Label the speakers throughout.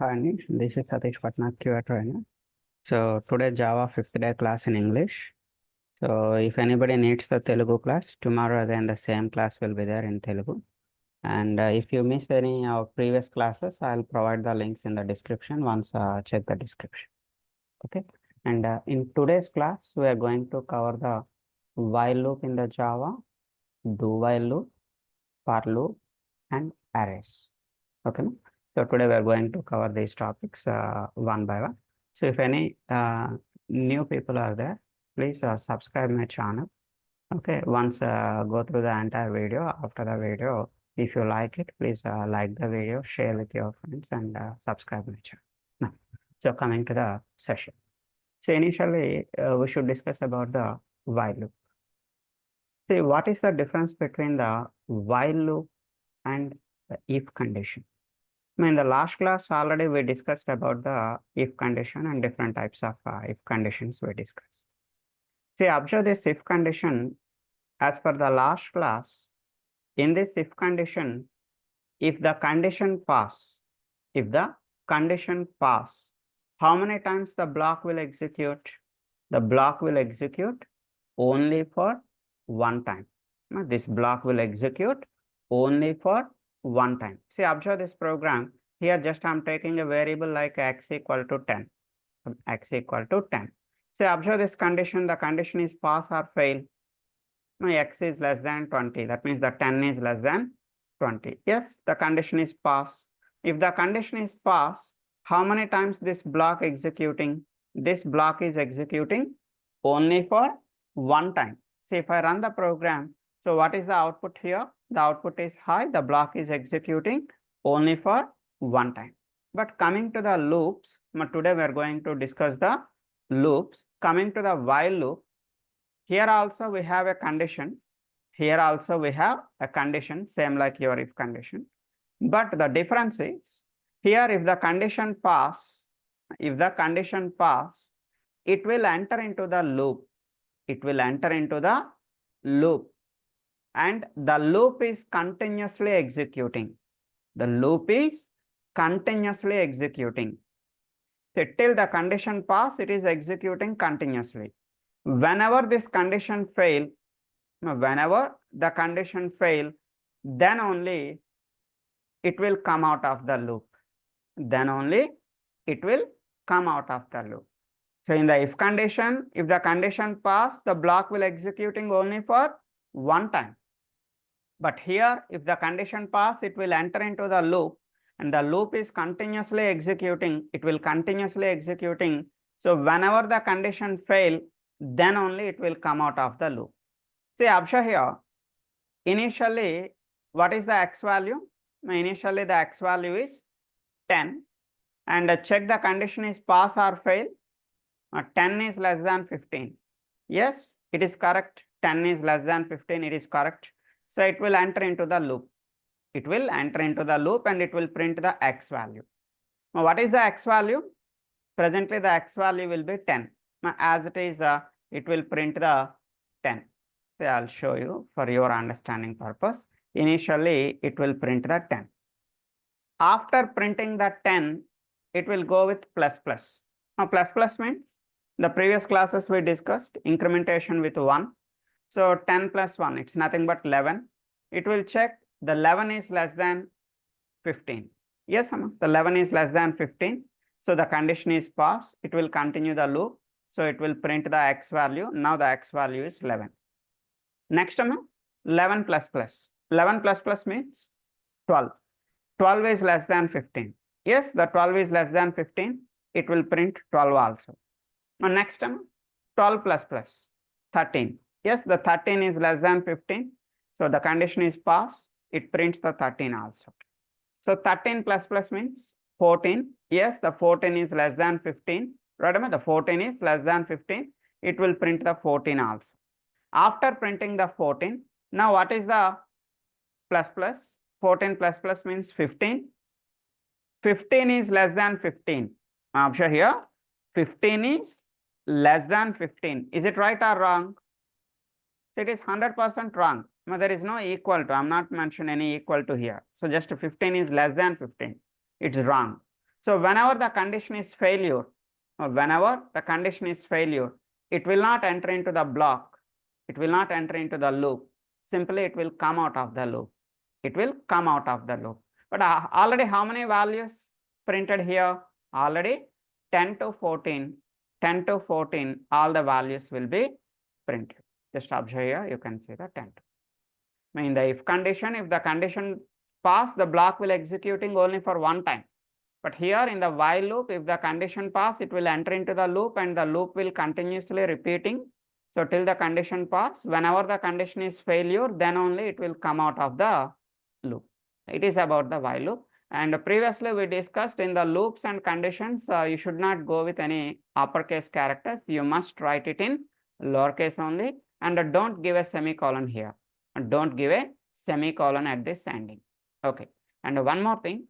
Speaker 1: Hi, Anish. This is Sateesh Patnaik QA trainer. So today Java fifth day class in English. So if anybody needs the Telugu class, tomorrow again the same class will be there in Telugu. And if you missed any of previous classes, I'll provide the links in the description once check the description. Okay. And in today's class, we are going to cover the while loop in the Java, do while loop, for loop, and arrays. Okay. So today we are going to cover these topics one by one. So if any new people are there, please subscribe my channel. Okay. Once go through the entire video. After the video, if you like it, please like the video, share with your friends, and subscribe my channel. Now, so coming to the session. So initially, we should discuss about the while loop. See, what is the difference between the while loop and the if condition? In the last class, already we discussed about the if condition and different types of if conditions we discussed. See, observe this if condition as per the last class. In this if condition, if the condition pass, if the condition pass, how many times the block will execute? The block will execute only for one time. This block will execute only for one time. See, observe this program. Here just I'm taking a variable like x equal to 10. X equal to 10. Say, observe this condition. The condition is pass or fail. My x is less than 20. That means the 10 is less than 20. Yes, the condition is pass. If the condition is pass, how many times this block executing? This block is executing only for one time. See, if I run the program, so what is the output here? The output is high. The block is executing only for one time. But coming to the loops, today we are going to discuss the loops. Coming to the while loop, here also we have a condition. Here also we have a condition, same like your if condition. But the difference is, here if the condition pass, it will enter into the loop. It will enter into the loop. And the loop is continuously executing. The loop is continuously executing. So till the condition pass, it is executing continuously. Whenever this condition fail, whenever the condition fail, then only it will come out of the loop. Then only it will come out of the loop. So in the if condition, if the condition pass, the block will executing only for one time. But here, if the condition pass, it will enter into the loop, and the loop is continuously executing. It will continuously executing. So whenever the condition fail, then only it will come out of the loop. See, observe here. Initially, what is the x value? Initially, the x value is 10. And check the condition is pass or fail. 10 is less than 15. Yes, it is correct. 10 is less than 15. It is correct. So it will enter into the loop. It will enter into the loop and it will print the x value. Now, what is the x value? Presently, the x value will be 10. Now, as it is, it will print the 10. So I'll show you for your understanding purpose. Initially, it will print the 10. After printing the 10, it will go with plus plus. Now, plus plus means the previous classes we discussed incrementation with 1. So 10 plus 1, it's nothing but 11. It will check the 11 is less than 15. Yes, the 11 is less than 15. So the condition is passed. It will continue the loop. So it will print the x value. Now the x value is 11. Next, 11 plus plus. 11 plus plus means 12. 12 is less than 15. Yes, the 12 is less than 15. It will print 12 also. Now next, 12 plus plus. 13. Yes, the 13 is less than 15. So the condition is passed. It prints the 13 also. So 13 plus plus means 14. Yes, the 14 is less than 15. Right, the 14 is less than 15. It will print the 14 also. After printing the 14, now what is the plus plus? 14 plus plus means 15. 15 is less than 15. Observe here, 15 is less than 15. Is it right or wrong? So it is 100% wrong. Now there is no equal to. I'm not mentioning any equal to here. So just 15 is less than 15. It's wrong. So whenever the condition is failure, it will not enter into the block. It will not enter into the loop. Simply it will come out of the loop. It will come out of the loop. But already how many values printed here? Already 10 to 14. 10 to 14, all the values will be printed. Just observe here, you can see the 10. In the if condition, if the condition pass, the block will executing only for one time. But here in the while loop, if the condition pass, it will enter into the loop and the loop will continuously repeating. So till the condition pass, whenever the condition is failure, then only it will come out of the loop. It is about the while loop. And previously we discussed in the loops and conditions, you should not go with any uppercase characters. You must write it in lowercase only, and don't give a semicolon here. Don't give a semicolon at this ending. Okay. And one more thing.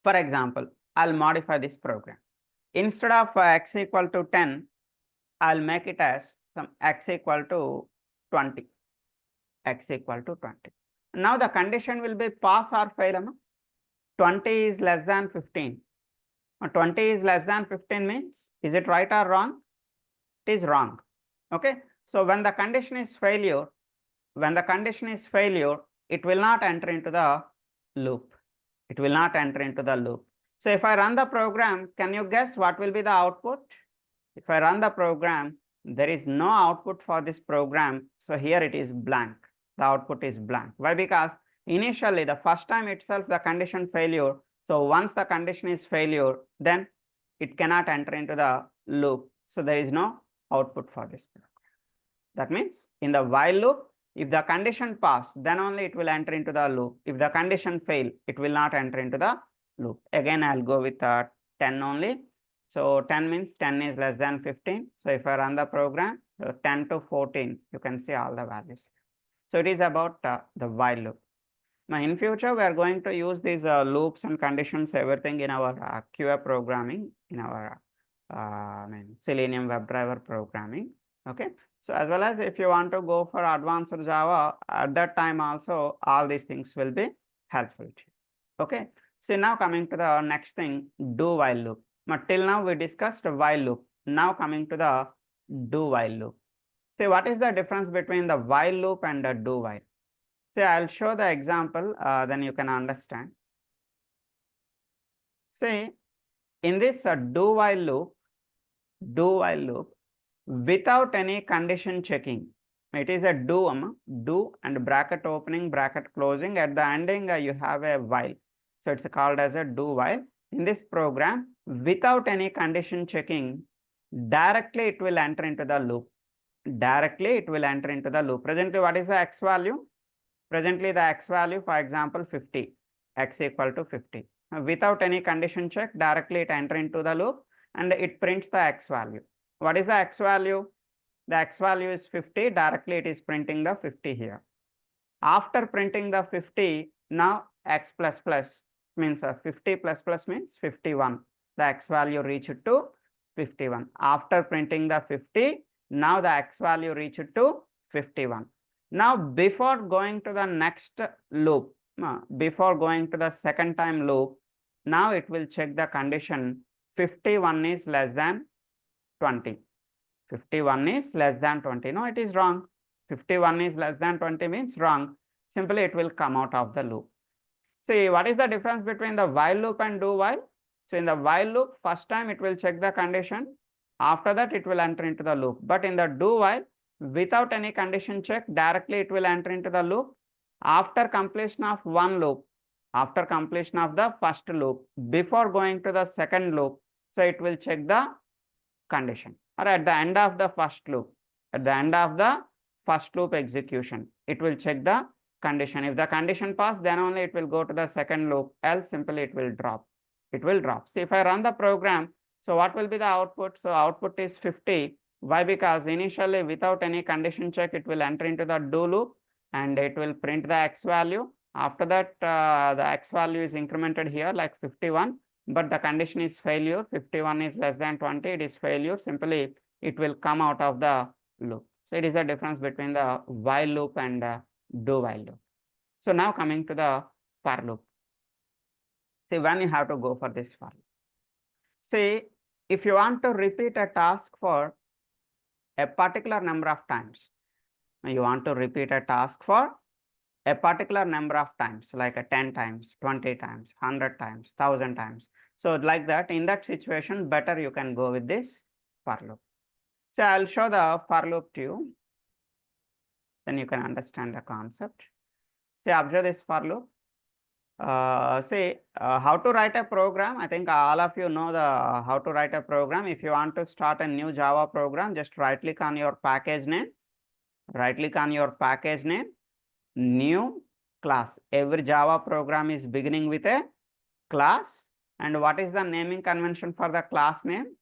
Speaker 1: For example, I'll modify this program. Instead of x equal to 10, I'll make it as some x equal to 20. X equal to 20. Now the condition will be pass or fail. 20 is less than 15. 20 is less than 15 means, is it right or wrong? It is wrong. Okay. So when the condition is failure, it will not enter into the loop. It will not enter into the loop. So if I run the program, can you guess what will be the output? If I run the program, there is no output for this program. So here it is blank. The output is blank. Why? Because initially the first time itself the condition failure. So once the condition is failure, then it cannot enter into the loop. So there is no output for this program. That means in the while loop, if the condition pass, then only it will enter into the loop. If the condition fail, it will not enter into the loop. Again, I'll go with 10 only. So 10 means 10 is less than 15. So if I run the program, 10 to 14, you can see all the values. So it is about the while loop. Now in future, we are going to use these loops and conditions, everything in our QA programming, in our Selenium WebDriver programming. Okay. So as well as if you want to go for advanced Java, at that time also all these things will be helpful to you. Okay. So now coming to the next thing, do while loop. But till now we discussed while loop. Now coming to the do while loop. See what is the difference between the while loop and the do while. See, I'll show the example, then you can understand. See, in this do while loop, without any condition checking, it is a do and bracket opening, bracket closing. At the ending, you have a while. So it's called as a do while. In this program, without any condition checking, directly it will enter into the loop. Presently, what is the x value? Presently, the x value, for example, 50. X equal to 50. Without any condition check, directly it enter into the loop and it prints the x value. What is the x value? The x value is 50. Directly it is printing the 50 here. After printing the 50, now x plus plus means 50 plus plus means 51. The x value reached to 51. After printing the 50, now the x value reached to 51. Now before going to the next loop, before going to the second time loop, now it will check the condition 51 is less than 20. 51 is less than 20. No, it is wrong. 51 is less than 20 means wrong. Simply it will come out of the loop. See, what is the difference between the while loop and do while? So in the while loop, first time it will check the condition. After that, it will enter into the loop. But in the do while, without any condition check, directly it will enter into the loop. After completion of one loop, after completion of the first loop, before going to the second loop, so it will check the condition. Or at the end of the first loop, execution, it will check the condition. If the condition pass, then only it will go to the second loop, else simply it will drop. See, if I run the program, so what will be the output? So output is 50. Why? Because initially without any condition check, it will enter into the do loop and it will print the x value. After that, the x value is incremented here like 51, but the condition is failure. 51 is less than 20, it is failure. Simply it will come out of the loop. So it is the difference between the while loop and do while loop. So now coming to the for loop. See, when you have to go for this for loop. See, if you want to repeat a task for a particular number of times, you want to repeat a task for a particular number of times, like a 10 times, 20 times, 100 times, 1000 times. So like that, in that situation, better you can go with this for loop. So I'll show the for loop to you, then you can understand the concept. See, observe this for loop. How to write a program. I think all of you know the how to write a program. If you want to start a new Java program, just right click on your package name, new class. Every Java program is beginning with a class. And what is the naming convention for the class name?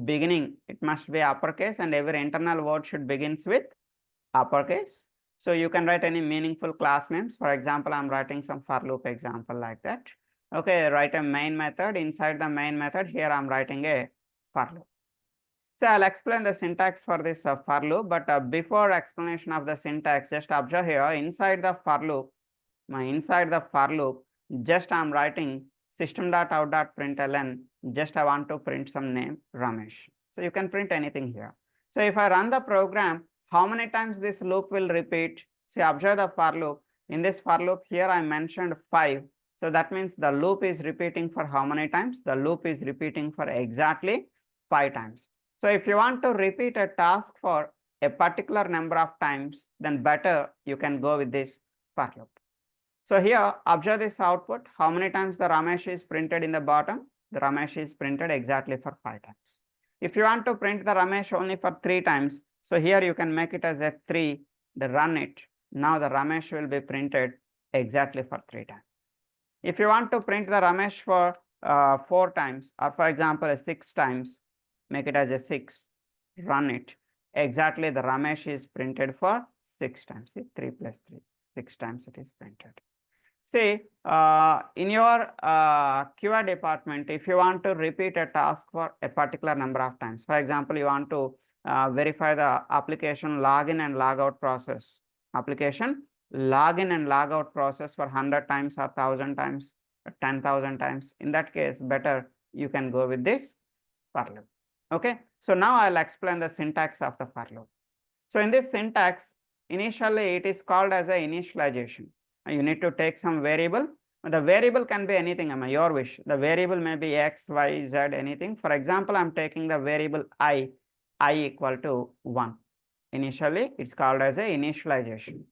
Speaker 1: Beginning, it must be uppercase, and every internal word should begins with uppercase. So you can write any meaningful class names. For example, I'm writing some for loop example like that. Okay, write a main method. Inside the main method, here I'm writing a for loop. So I'll explain the syntax for this for loop, but before explanation of the syntax, just observe here inside the for loop, just I'm writing system.out.println. Just I want to print some name Ramesh. So you can print anything here. So if I run the program, how many times this loop will repeat? See, observe the for loop. In this for loop here, I mentioned 5. So that means the loop is repeating for how many times? The loop is repeating for exactly 5 times. So if you want to repeat a task for a particular number of times, then better you can go with this for loop. So here, observe this output. How many times the Ramesh is printed in the bottom? The Ramesh is printed exactly for 5 times. If you want to print the Ramesh only for 3 times, so here you can make it as a 3, then run it. Now the Ramesh will be printed exactly for 3 times. If you want to print the Ramesh for 4 times, or for example, 6 times, make it as a 6, run it. Exactly the Ramesh is printed for 6 times. See, 3 plus 3, 6 times it is printed. See, in your QA department, if you want to repeat a task for a particular number of times, for example, you want to verify the application login and logout process, for 100 times or 1000 times, 10,000 times. In that case, better you can go with this for loop. Okay, so now I'll explain the syntax of the for loop. So in this syntax, initially it is called as a initialization. You need to take some variable. The variable can be anything, your wish. The variable may be x, y, z, anything. For example, I'm taking the variable I equal to 1. Initially, it's called as a initialization.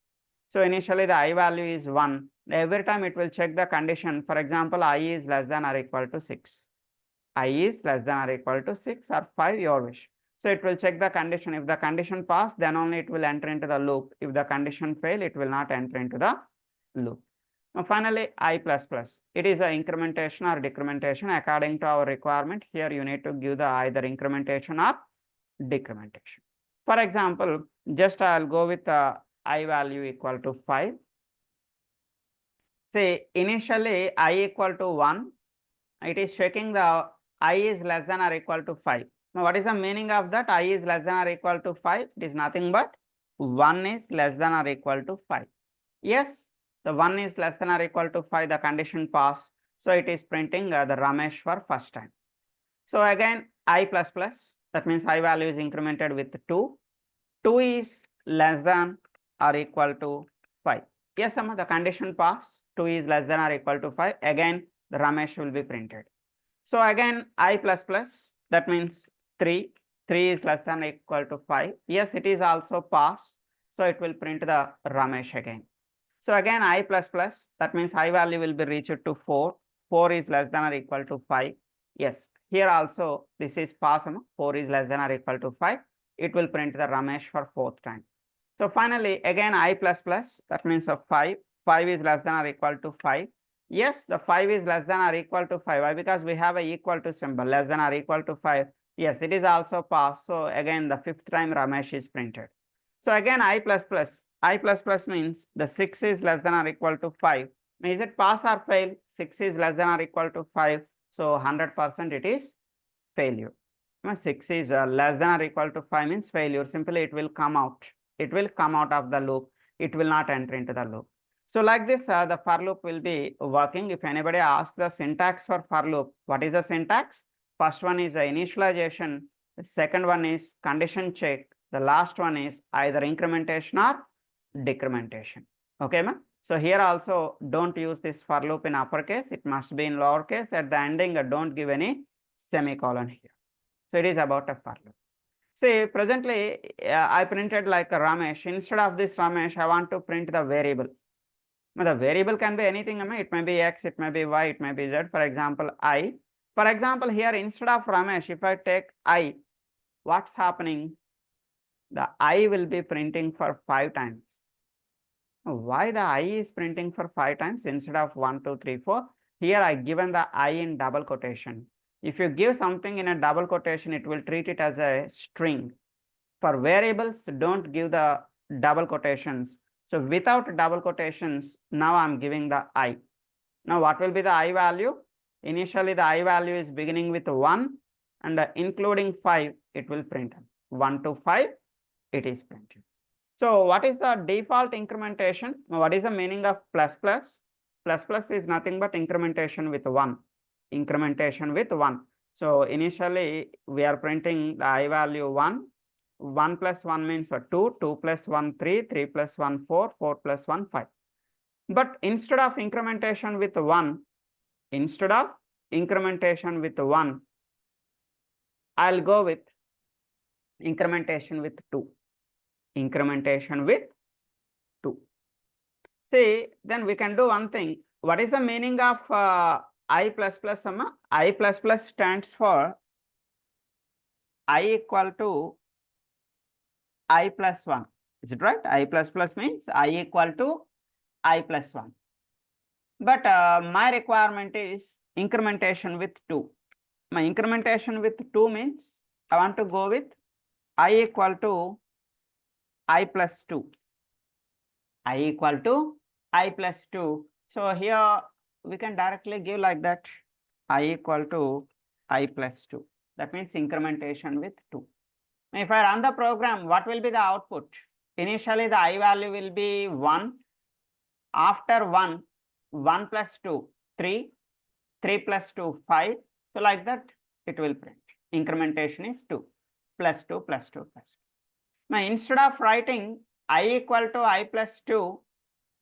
Speaker 1: So initially the I value is 1. Every time it will check the condition. For example, I is less than or equal to 6. I is less than or equal to 6 or 5, your wish. So it will check the condition. If the condition pass, then only it will enter into the loop. If the condition fail, it will not enter into the loop. Now finally, I plus plus. It is an incrementation or decrementation according to our requirement. Here you need to give the either incrementation or decrementation. For example, just I'll go with the I value equal to 5. Say initially I equal to 1. It is checking the I is less than or equal to 5. Now what is the meaning of that? I is less than or equal to 5. It is nothing but 1 is less than or equal to 5. Yes, the 1 is less than or equal to 5, the condition pass. So it is printing the Ramesh for first time. So again, I plus plus, that means I value is incremented with 2. 2 is less than or equal to 5. Yes, the condition pass. 2 is less than or equal to 5. Again, the Ramesh will be printed. So again, I plus plus, that means 3. 3 is less than or equal to 5. Yes, it is also pass. So it will print the Ramesh again. So again, I plus plus, that means I value will be reached to 4. 4 is less than or equal to 5. Yes, here also this is pass. 4 is less than or equal to 5. It will print the Ramesh for 4th time. So finally, again I plus plus, that means of 5. 5 is less than or equal to 5. Yes, the 5 is less than or equal to 5. Why? Because we have a equal to symbol, less than or equal to 5. Yes, it is also pass. So again, the 5th time Ramesh is printed. So again, I plus plus. I plus plus means the 6 is less than or equal to 5. Is it pass or fail? 6 is less than or equal to 5. So 100% it is failure. 6 is less than or equal to 5 means failure. Simply it will come out. It will come out of the loop. It will not enter into the loop. So like this, the for loop will be working. If anybody asks the syntax for loop, what is the syntax? First one is initialization. The second one is condition check. The last one is either incrementation or decrementation. Okay, ma? So here also don't use this for loop in uppercase. It must be in lowercase. At the ending, don't give any semicolon here. So it is about a for loop. See, presently I printed like a Ramesh. Instead of this Ramesh, I want to print the variable. Now, the variable can be anything. It may be X, it may be Y, it may be Z. For example, I. For example, here instead of Ramesh, if I take I, what's happening? The I will be printing for 5 times. Why the I is printing for 5 times instead of 1, 2, 3, 4? Here I given the I in double quotation. If you give something in a double quotation, it will treat it as a string. For variables, don't give the double quotations. So without double quotations, now I'm giving the I. Now what will be the I value? Initially the I value is beginning with 1 and including 5, it will print 1 to 5, it is printed. So what is the default incrementation? What is the meaning of plus plus? Plus plus is nothing but incrementation with 1. Incrementation with 1. So initially we are printing the I value 1. 1 plus 1 means 2, 2 plus 1 3, 3 plus 1 4, 4 plus 1 5. But instead of incrementation with 1, I'll go with incrementation with 2. Incrementation with 2. See, then we can do one thing. What is the meaning of I plus plus, Amma? I plus plus stands for I equal to I plus 1. Is it right? I plus plus means I equal to I plus 1. But my requirement is incrementation with 2. My incrementation with 2 means I want to go with I equal to I plus 2. I equal to I plus 2. So here we can directly give like that, I equal to I plus 2. That means incrementation with 2. If I run the program, what will be the output? Initially the I value will be 1. After 1, 1 plus 2, 3, 3 plus 2, 5. So like that it will print. Incrementation is 2, plus 2, plus 2, plus 2. Now instead of writing I equal to I plus 2,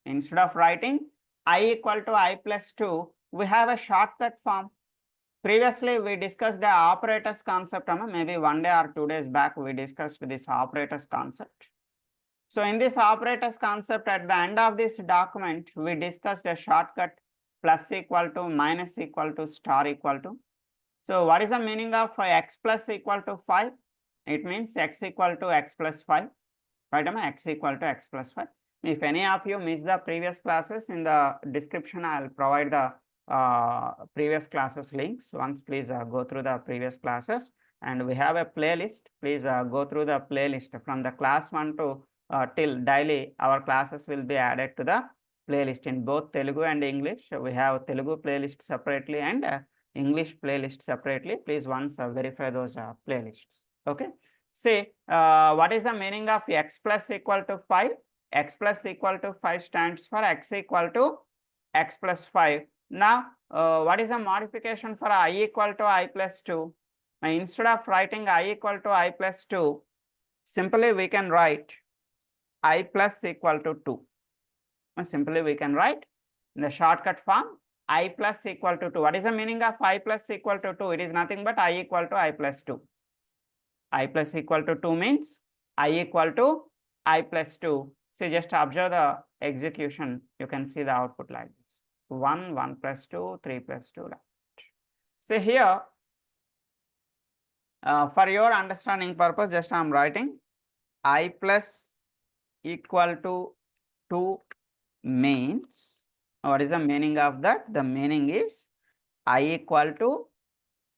Speaker 1: instead of writing I equal to I plus 2, we have a shortcut form. Previously we discussed the operators concept. Maybe 1 day or 2 days back we discussed this operators concept. So in this operators concept, at the end of this document, we discussed a shortcut plus equal to, minus equal to, star equal to. So what is the meaning of x plus equal to 5? It means x equal to x plus 5. Right, x equal to x plus 5. If any of you missed the previous classes, in the description I'll provide the previous classes links. Once please go through the previous classes, and we have a playlist. Please go through the playlist from the class 1 to till daily. Our classes will be added to the playlist in both Telugu and English. We have Telugu playlist separately and English playlist separately. Please once verify those playlists. Okay. See, what is the meaning of x plus equal to 5? X plus equal to 5 stands for x equal to x plus 5. Now, what is the modification for I equal to I plus 2? Instead of writing I equal to I plus 2, simply we can write I plus equal to 2. Simply we can write in the shortcut form I plus equal to 2. What is the meaning of I plus equal to 2? It is nothing but I equal to I plus 2. I plus equal to 2 means I equal to I plus 2. So just observe the execution. You can see the output like this. 1, 1 plus 2, 3 plus 2. Like that. So here, for your understanding purpose, just I am writing I plus equal to 2 means, what is the meaning of that? The meaning is I equal to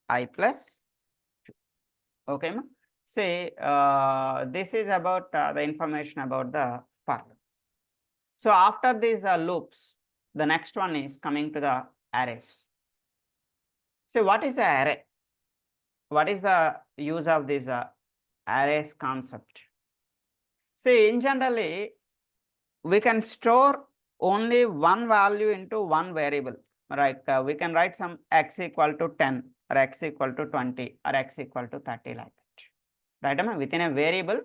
Speaker 1: I plus 2. Okay, ma? Say this is about the information about the for loop. So after these loops, the next one is coming to the arrays. So what is the array? What is the use of this arrays concept? See, in generally, we can store only one value into one variable. Like we can write some x equal to 10 or x equal to 20 or x equal to 30 like that. Right? Within a variable,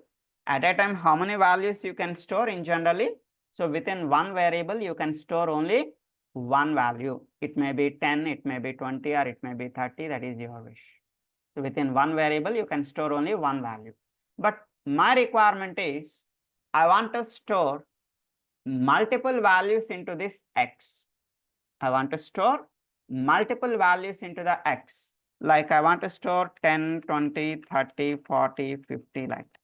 Speaker 1: at a time, how many values you can store in generally? So within one variable, you can store only one value. It may be 10, it may be 20, or it may be 30. That is your wish. So within one variable, you can store only one value. But my requirement is, I want to store multiple values into this x. I want to store multiple values into the x. Like I want to store 10, 20, 30, 40, 50 like that.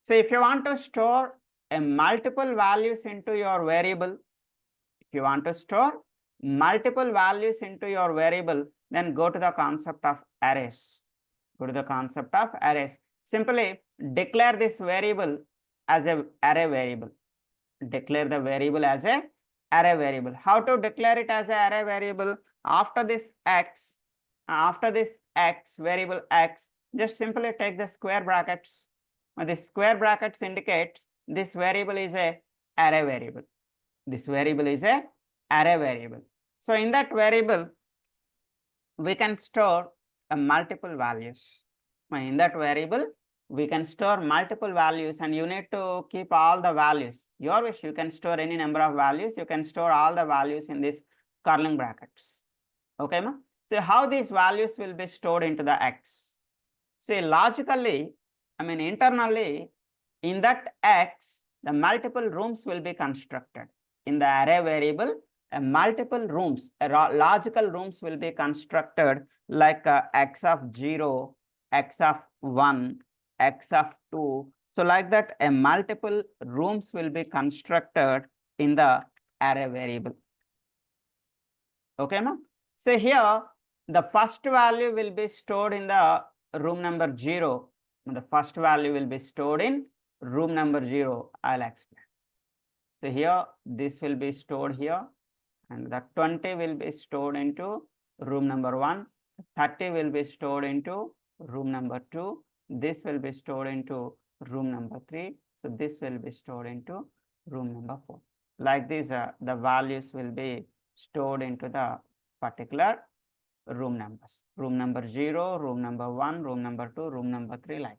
Speaker 1: So if you want to store a multiple values into your variable, if you want to store multiple values into your variable, then go to the concept of arrays. Go to the concept of arrays. Simply declare this variable as an array variable. Declare the variable as a array variable. How to declare it as an array variable? After this x variable x, just simply take the square brackets. The square brackets indicates this variable is a array variable. This variable is a array variable. So in that variable, we can store multiple values. In that variable, we can store multiple values, and you need to keep all the values. Your wish, you can store any number of values. You can store all the values in these curling brackets. Okay, ma? So how these values will be stored into the x? See, logically, internally, in that x, the multiple rooms will be constructed. In the array variable, multiple rooms, logical rooms will be constructed, like x of 0, x of 1, x of 2. So like that, a multiple rooms will be constructed in the array variable. Okay, ma'am? So here, the first value will be stored in the room number 0. The first value will be stored in room number 0. I'll explain. So here, this will be stored here, and the 20 will be stored into room number 1. 30 will be stored into room number 2. This will be stored into room number 3. So this will be stored into room number 4. Like this, the values will be stored into the particular room numbers. Room number 0, room number 1, room number 2, room number 3, like that.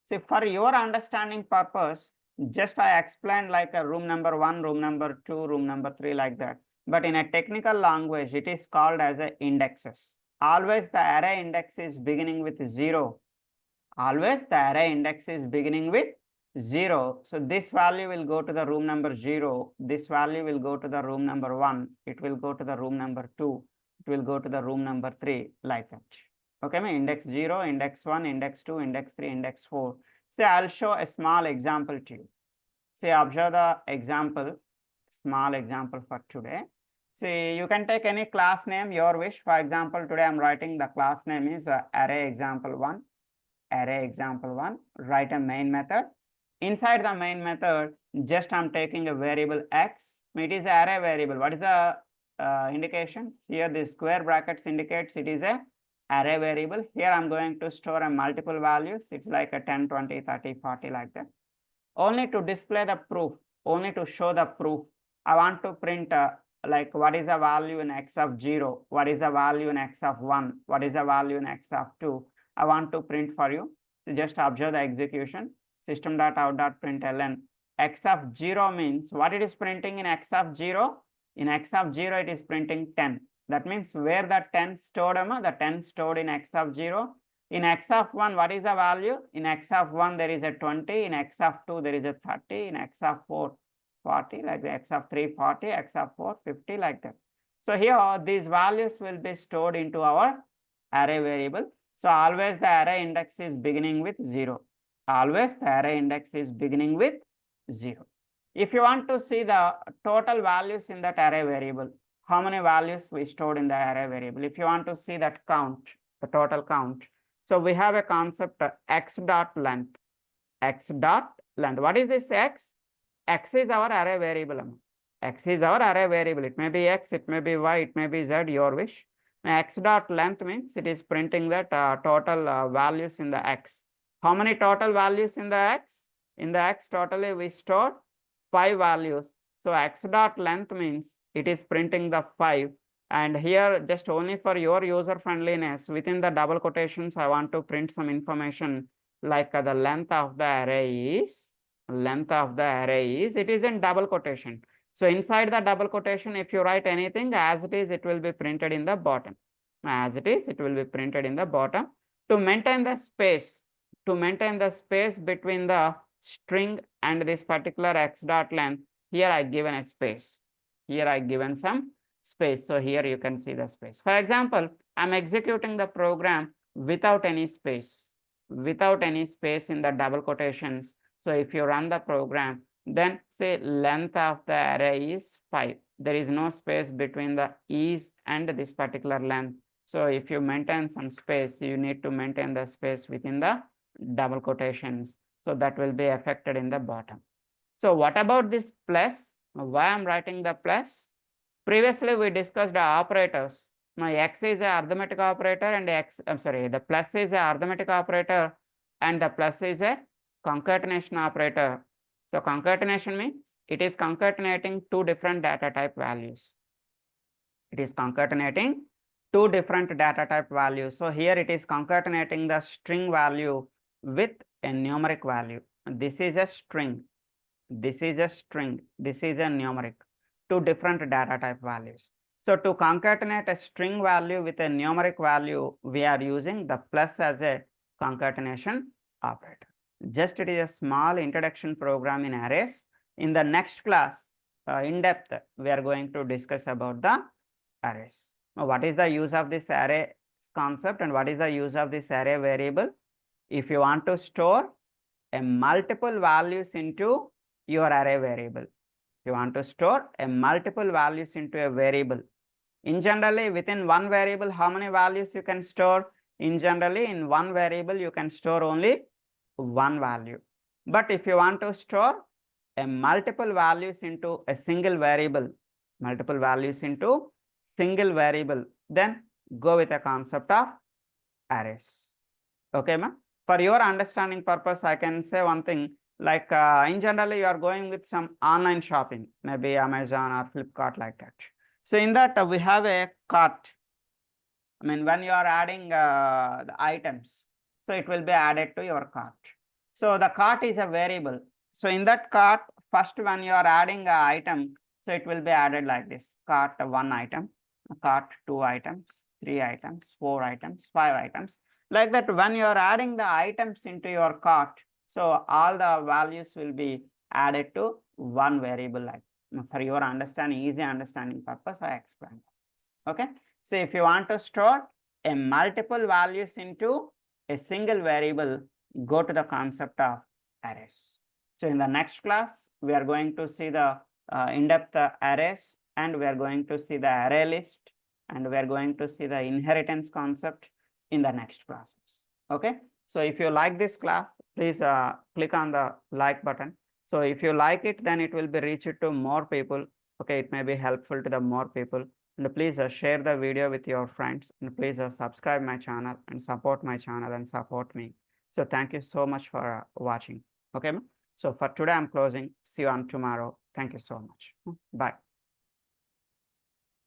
Speaker 1: So for your understanding purpose, just I explained like a room number 1, room number 2, room number 3, like that. But in a technical language, it is called as a indexes. Always the array index is beginning with 0. Always the array index is beginning with 0. So this value will go to the room number 0. This value will go to the room number 1. It will go to the room number 2. It will go to the room number 3, like that. Okay, index 0, index 1, index 2, index 3, index 4. So I'll show a small example to you. Say, observe the example, small example for today. See, you can take any class name, your wish. For example, today I'm writing the class name is array example 1. Array example 1. Write a main method. Inside the main method, just I'm taking a variable x. It is an array variable. What is the indication? Here the square brackets indicates it is a array variable. Here I'm going to store a multiple values. It's like a 10, 20, 30, 40, like that. Only to display the proof, only to show the proof, I want to print like what is the value in x of 0, what is the value in x of 1, what is the value in x of 2. I want to print for you. So just observe the execution. System.out.println x of 0 means what it is printing in x of 0. In x of 0, it is printing 10. That means where the 10 stored, the 10 stored in x of 0. In x of 1, what is the value? In x of 1, there is a 20. In x of 2, there is a 30. In x of 4, 40. Like the x of 3, 40. X of 4, 50. Like that. So here, these values will be stored into our array variable. So always the array index is beginning with 0. Always the array index is beginning with 0. If you want to see the total values in that array variable, how many values we stored in the array variable? If you want to see that count, the total count. So we have a concept x dot length. X dot length. What is this x? X is our array variable. X is our array variable. It may be x, it may be y, it may be z, your wish. X dot length means it is printing that total values in the x. How many total values in the x? In the x totally we stored 5 values. So x dot length means it is printing the 5, and here just only for your user friendliness, within the double quotations I want to print some information like the length of the array is, it is in double quotation. So inside the double quotation, if you write anything as it is, it will be printed in the bottom. As it is, it will be printed in the bottom. To maintain the space, between the string and this particular x dot length, here I given a space. Here I given some space. So here you can see the space. For example, I'm executing the program without any space, in the double quotations. So if you run the program, then say length of the array is 5. There is no space between the is and this particular length. So if you maintain some space, you need to maintain the space within the double quotations. So that will be affected in the bottom. So what about this plus? Why I'm writing the plus? Previously we discussed the operators. Now x is a arithmetic operator and the plus is a arithmetic operator and the plus is a concatenation operator. So concatenation means it is concatenating two different data type values. So here it is concatenating the string value with a numeric value. This is a string. This is a numeric. Two different data type values. So to concatenate a string value with a numeric value, we are using the plus as a concatenation operator. Just it is a small introduction program in arrays. In the next class, in depth, we are going to discuss about the arrays. Now, what is the use of this array concept and what is the use of this array variable? If you want to store a multiple values into your array variable, you want to store a multiple values into a variable. In generally, within one variable, how many values you can store? In generally, in one variable, you can store only one value. But if you want to store a multiple values into a single variable, then go with the concept of arrays. Okay, ma? For your understanding purpose, I can say one thing, like in generally you are going with some online shopping, maybe Amazon or Flipkart, like that. So in that we have a cart. I mean, when you are adding the items, so it will be added to your cart. So the cart is a variable. So in that cart, first when you are adding an item, so it will be added like this: cart 1 item, cart 2 items, 3 items, 4 items, 5 items. Like that, when you are adding the items into your cart, so all the values will be added to one variable. Like, for your understanding, easy understanding purpose, I explained. Okay. So if you want to store a multiple values into a single variable, go to the concept of arrays. So in the next class, we are going to see the in-depth arrays, and we are going to see the array list, and we are going to see the inheritance concept in the next classes. Okay. So if you like this class, please click on the like button. So if you like it, then it will be reached to more people. Okay, it may be helpful to the more people. And please share the video with your friends, and please subscribe my channel and support my channel and support me. So thank you so much for watching. Okay, so for today I'm closing. See you on tomorrow. Thank you so much. Bye.